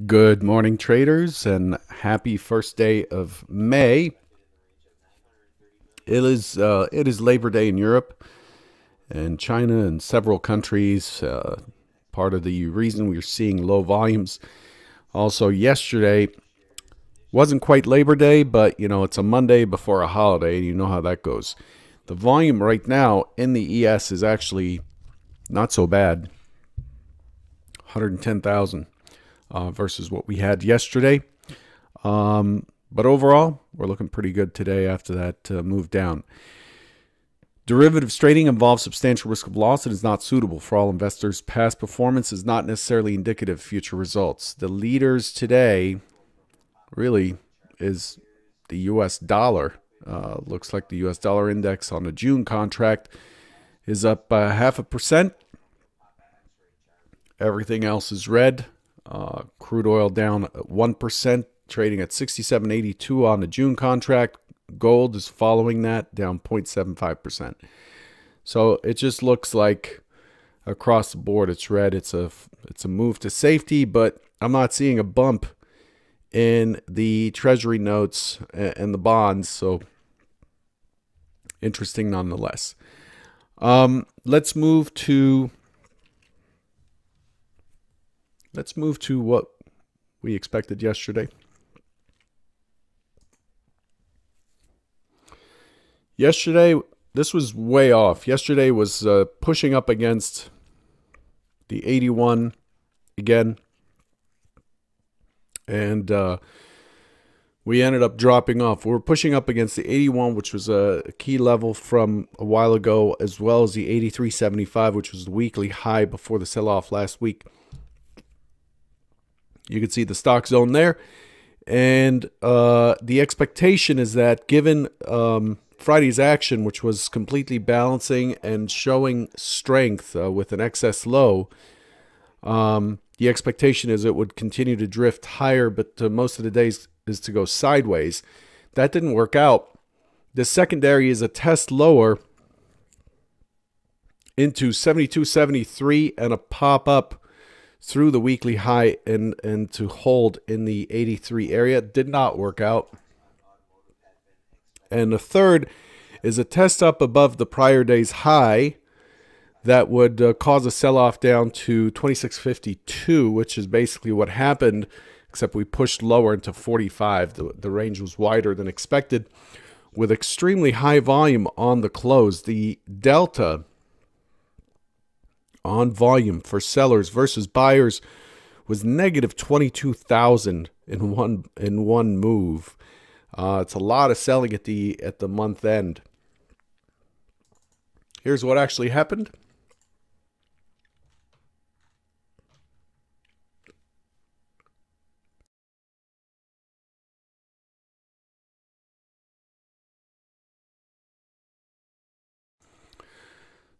Good morning, traders, and happy first day of May. It is Labor Day in Europe and China and several countries. Part of the reason we're seeing low volumes. Also, yesterday wasn't quite Labor Day, but it's a Monday before a holiday, and you know how that goes. The volume right now in the ES is actually not so bad, 110,000 versus what we had yesterday. But overall, we're looking pretty good today after that move down. Derivatives trading involves substantial risk of loss and is not suitable for all investors. Past performance is not necessarily indicative of future results. The leaders today really is the U.S. dollar. Looks like the U.S. dollar index on the June contract is up 0.5%. Everything else is red. Crude oil down 1%, trading at 67.82 on the June contract. Gold is following that, down 0.75%. So it just looks like across the board it's red. It's a move to safety, but I'm not seeing a bump in the treasury notes and the bonds. So interesting nonetheless. Let's move to what we expected yesterday. Yesterday, this was way off. Yesterday was pushing up against the 81 again. And we ended up dropping off. We were pushing up against the 81, which was a key level from a while ago, as well as the 83.75, which was the weekly high before the sell-off last week. You can see the stock zone there. And the expectation is that given Friday's action, which was completely balancing and showing strength with an excess low, the expectation is it would continue to drift higher, but most of the days is to go sideways. That didn't work out. The secondary is a test lower into 72.73 and a pop up through the weekly high and to hold in the 83 area. Did not work out. And the third is a test up above the prior day's high that would cause a sell-off down to 26.52, which is basically what happened, except we pushed lower into 45. The range was wider than expected with extremely high volume on the close. The delta on volume for sellers versus buyers was negative 22,000 in one move. It's a lot of selling at the month end. Here's what actually happened.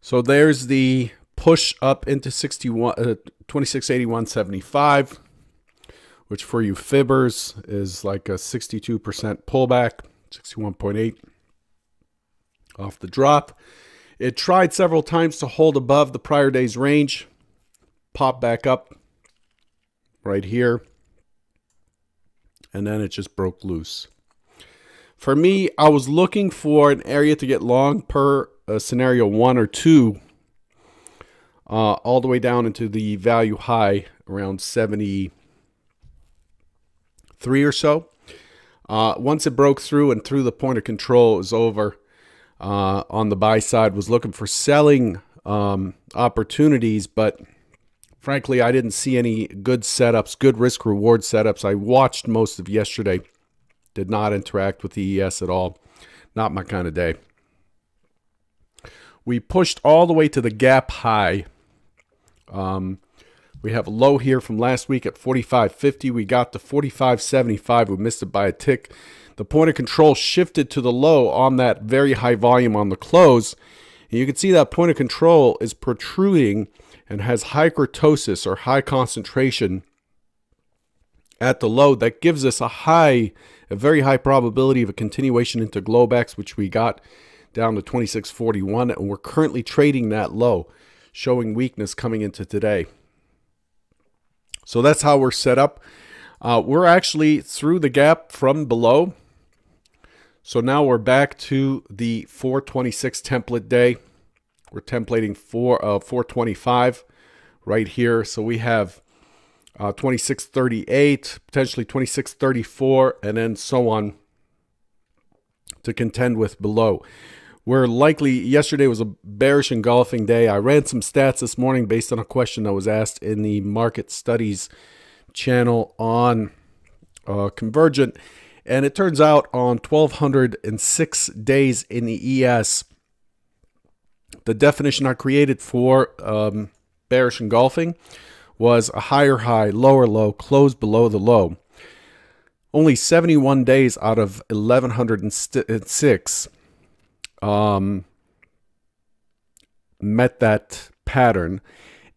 So there's the push up into 2681.75, which for you fibbers is like a 62% pullback, 61.8 off the drop. It tried several times to hold above the prior day's range, pop back up right here, and then it just broke loose. For me, I was looking for an area to get long per scenario 1 or 2, all the way down into the value high around 73 or so. Once it broke through and through the point of control, it was over. On the buy side, was looking for selling opportunities, but frankly, I didn't see any good setups, good risk-reward setups. I watched most of yesterday. Did not interact with the ES at all. Not my kind of day. We pushed all the way to the gap high. We have a low here from last week at 45.50. We got to 45.75. We missed it by a tick. The point of control shifted to the low on that very high volume on the close. And you can see that point of control is protruding and has high kurtosis or high concentration at the low. That gives us a very high probability of a continuation into Globex, which we got down to 26.41, and we're currently trading that low, showing weakness coming into today. So that's how we're set up. We're actually through the gap from below. So now we're back to the 426 template day. We're templating for 425 right here. So we have 2638, potentially 2634, and then so on to contend with below. We're likely, yesterday was a bearish engulfing day. I ran some stats this morning based on a question that was asked in the market studies channel on Convergent. And it turns out on 1,206 days in the ES, the definition I created for bearish engulfing was a higher high, lower low, close below the low. Only 71 days out of 1,106 met that pattern,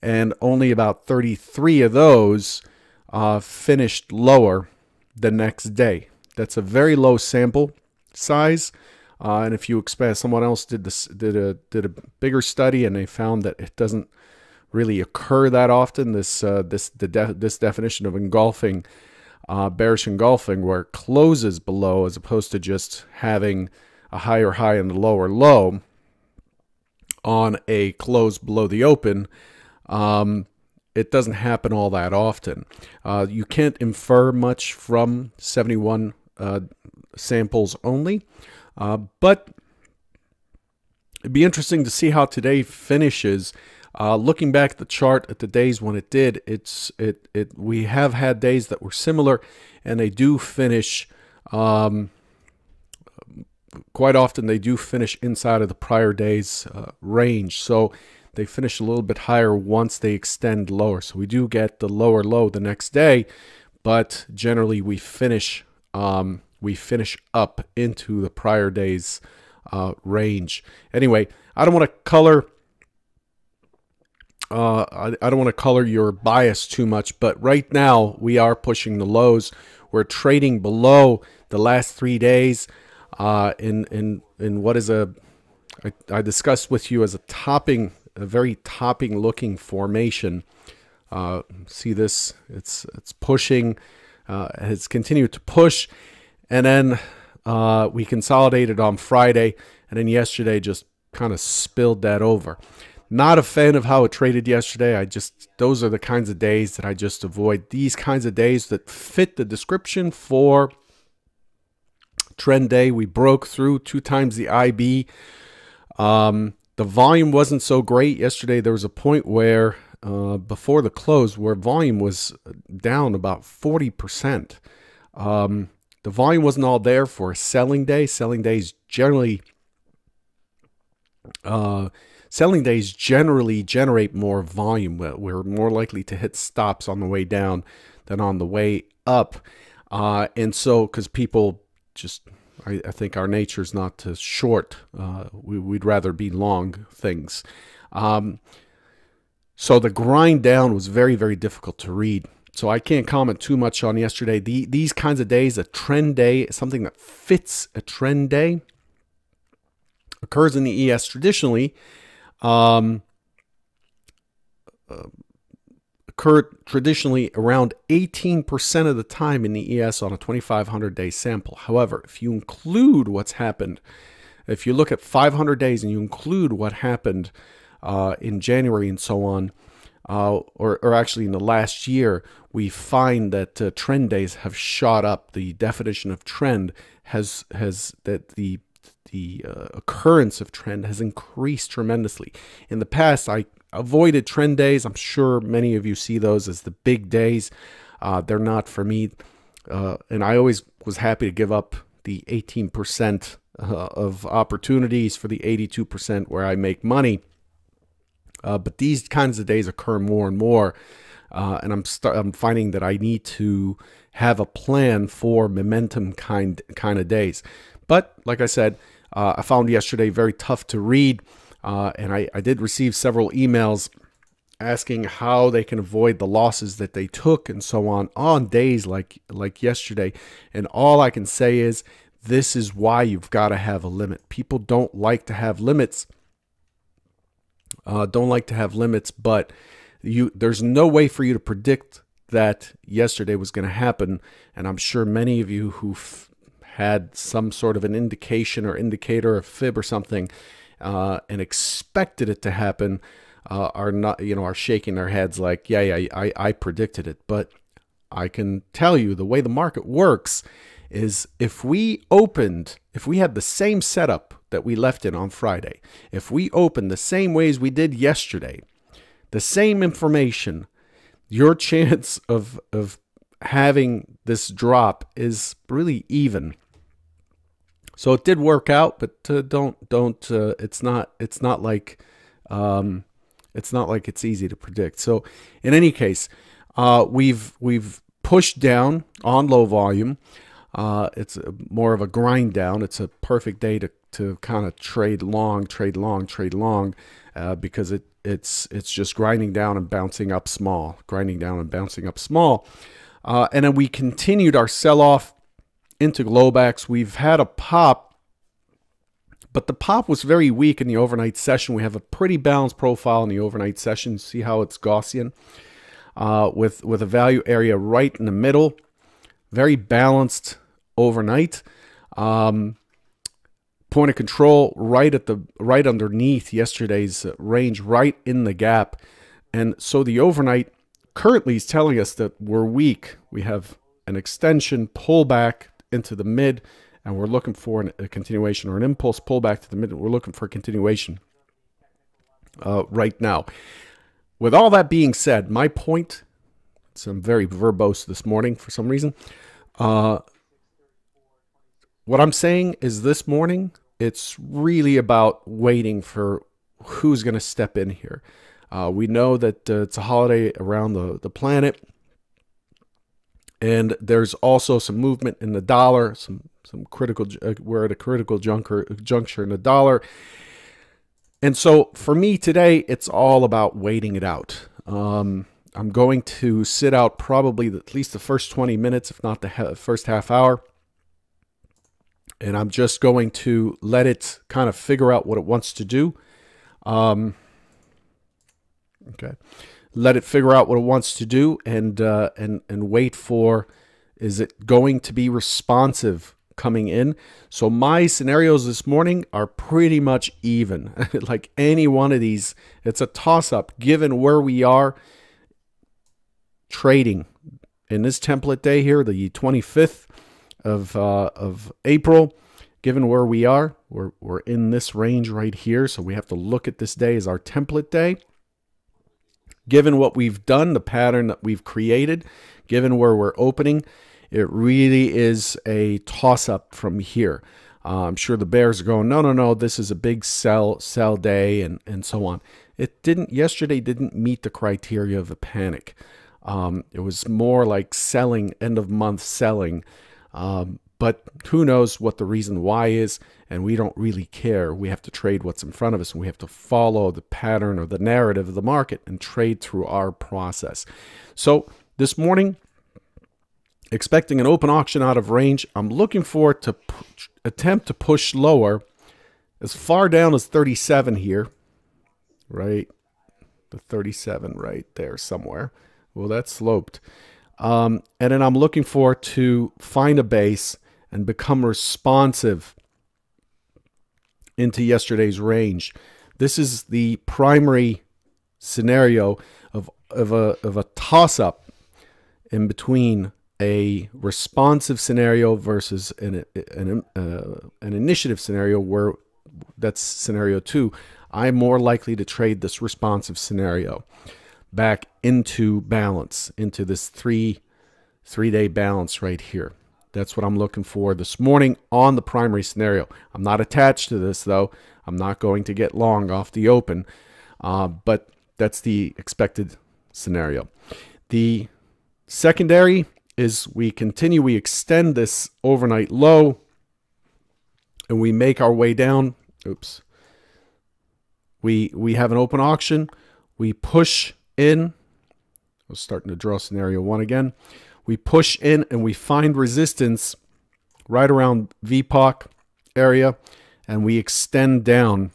and only about 33 of those finished lower the next day. That's a very low sample size, and if you expect, someone else did a bigger study, and they found that it doesn't really occur that often. This definition of engulfing, bearish engulfing, where it closes below as opposed to just having a higher high and a lower low on a close below the open. It doesn't happen all that often. You can't infer much from 71 samples only, but it'd be interesting to see how today finishes. Looking back at the chart at the days when it did, we have had days that were similar, and they do finish. Quite often they do finish inside of the prior day's range. So they finish a little bit higher once they extend lower. So we do get the lower low the next day, but generally we finish up into the prior day's range. Anyway, I don't want to color. I don't want to color your bias too much, but right now we are pushing the lows. We're trading below the last 3 days in what is I discussed with you as a very topping looking formation. See this? It's pushing. It's continued to push, and then we consolidated on Friday, and then yesterday just kind of spilled that over. Not a fan of how it traded yesterday. Those are the kinds of days that I just avoid. These kinds of days that fit the description for trend day. We broke through 2 times the IB. The volume wasn't so great yesterday. There was a point where before the close where volume was down about 40%. The volume wasn't all there for a selling day. Selling days generally generate more volume. We're more likely to hit stops on the way down than on the way up. And so, because people just, I think our nature is not to short. We'd rather be long things. So the grind down was very, very difficult to read. So I can't comment too much on yesterday. These kinds of days, a trend day, something that fits a trend day, occurs in the ES traditionally. Occurred traditionally around 18% of the time in the ES on a 2,500 day sample. However, if you include what's happened, if you look at 500 days and you include what happened in January and so on, or actually in the last year, we find that trend days have shot up. The definition of trend has that the occurrence of trend has increased tremendously. In the past, I avoided trend days. I'm sure many of you see those as the big days. They're not for me. And I always was happy to give up the 18% of opportunities for the 82% where I make money. But these kinds of days occur more and more. And I'm finding that I need to have a plan for momentum kind of days. But like I said, I found yesterday very tough to read. And I did receive several emails asking how they can avoid the losses that they took and so on days like yesterday. And all I can say is this is why you've got to have a limit. People don't like to have limits. But there's no way for you to predict that yesterday was going to happen, and I'm sure many of you who've had some sort of an indication or indicator, a fib or something, and expected it to happen, are not, are shaking their heads like, yeah, I predicted it. But I can tell you the way the market works is if we had the same setup that we left in on Friday, if we opened the same ways we did yesterday, the same information, your chance of having this drop is really even. So it did work out, but don't it's not like it's easy to predict. So in any case, we've pushed down on low volume. It's more of a grind down. It's a perfect day to kind of trade long, because it's just grinding down and bouncing up small, and then we continued our sell-off into Globex. We've had a pop, but the pop was very weak in the overnight session. We have a pretty balanced profile in the overnight session. See how it's Gaussian, with a value area right in the middle. Very balanced overnight. Point of control right underneath yesterday's range, right in the gap. And so the overnight currently is telling us that we're weak. We have an extension pullback into the mid, and we're looking for a continuation, or an impulse pullback to the mid. We're looking for a continuation right now. With all that being said, my point, so I'm very verbose this morning for some reason. What I'm saying is this morning, it's really about waiting for who's going to step in here. We know that it's a holiday around the planet, and there's also some movement in the dollar, some critical. We're at a critical juncture in the dollar, and so for me today, it's all about waiting it out. I'm going to sit out probably at least the first 20 minutes, if not the first half hour. And I'm just going to let it kind of figure out what it wants to do. Okay. Let it figure out what it wants to do, and wait for, is it going to be responsive coming in? So my scenarios this morning are pretty much even. Like any one of these, it's a toss-up given where we are trading in this template day here, the 25th of April. Given where we are, we're in this range right here, so we have to look at this day as our template day. Given what we've done, the pattern that we've created, given where we're opening, it really is a toss-up from here. I'm sure the bears are going, no, this is a big sell day, and so on. Yesterday didn't meet the criteria of a panic. It was more like selling, end of month selling. But who knows what the reason why is, and we don't really care. We have to trade what's in front of us, and we have to follow the pattern or the narrative of the market and trade through our process. So this morning, expecting an open auction out of range, I'm looking for it to attempt to push lower as far down as 37 here, right? The 37 right there somewhere. Well, that's sloped. And then I'm looking for it to find a base and become responsive into yesterday's range. This is the primary scenario of a toss-up in between a responsive scenario versus an initiative scenario, where that's scenario 2. I'm more likely to trade this responsive scenario back into balance, into this three-day balance right here. That's what I'm looking for this morning on the primary scenario. I'm not attached to this, though. I'm not going to get long off the open, but that's the expected scenario. The secondary is we extend this overnight low, and we make our way down. Oops. We have an open auction. We push in. I was starting to draw scenario 1 again. We push in and we find resistance right around VPOC area, and we extend down.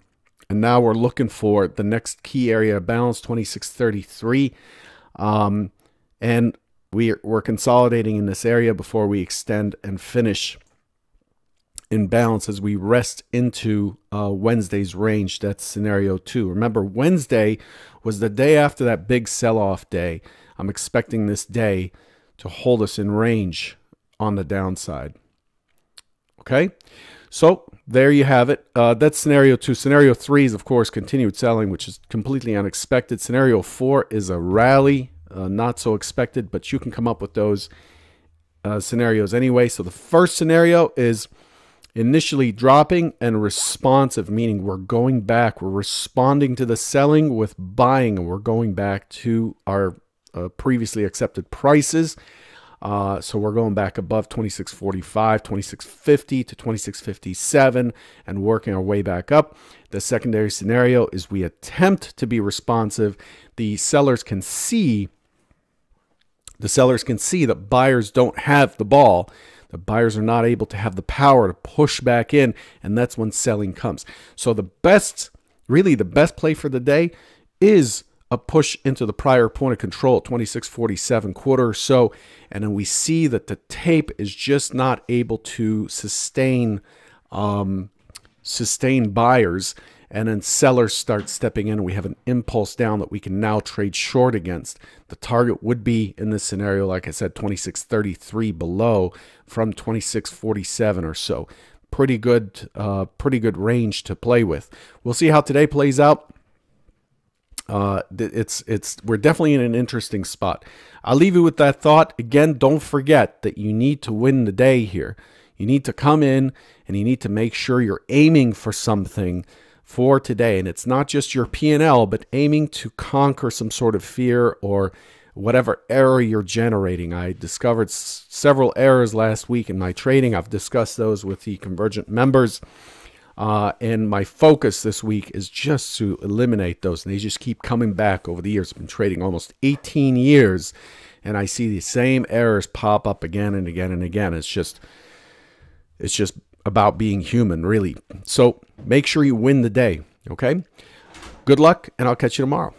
And now we're looking for the next key area of balance, 2633. And we're consolidating in this area before we extend and finish in balance as we rest into Wednesday's range. That's scenario 2. Remember, Wednesday was the day after that big sell-off day. I'm expecting this day to hold us in range on the downside. Okay, so there you have it. That's scenario 2. Scenario 3 is, of course, continued selling, which is completely unexpected. Scenario 4 is a rally, not so expected, but you can come up with those scenarios anyway. So the first scenario is initially dropping and responsive, meaning we're going back. We're responding to the selling with buying, and we're going back to our previously accepted prices. So we're going back above 26.45, 26.50 to 26.57 and working our way back up. The secondary scenario is we attempt to be responsive. The sellers can see that buyers don't have the ball. The buyers are not able to have the power to push back in, and that's when selling comes. So the best play for the day is a push into the prior point of control at 26.47 quarter or so, and then we see that the tape is just not able to sustain buyers, and then sellers start stepping in, and we have an impulse down that we can now trade short against. The target would be, in this scenario, like I said, 26.33 below from 26.47 or so. Pretty good range to play with. We'll see how today plays out. We're definitely in an interesting spot. I'll leave you with that thought. Again, don't forget that you need to win the day here. You need to come in and you need to make sure you're aiming for something for today. And it's not just your P&L, but aiming to conquer some sort of fear or whatever error you're generating. I discovered several errors last week in my trading. I've discussed those with the Convergent members. And my focus this week is just to eliminate those. And they just keep coming back over the years. I've been trading almost 18 years, and I see the same errors pop up again and again and again. It's just about being human, really. So make sure you win the day, okay? Good luck, and I'll catch you tomorrow.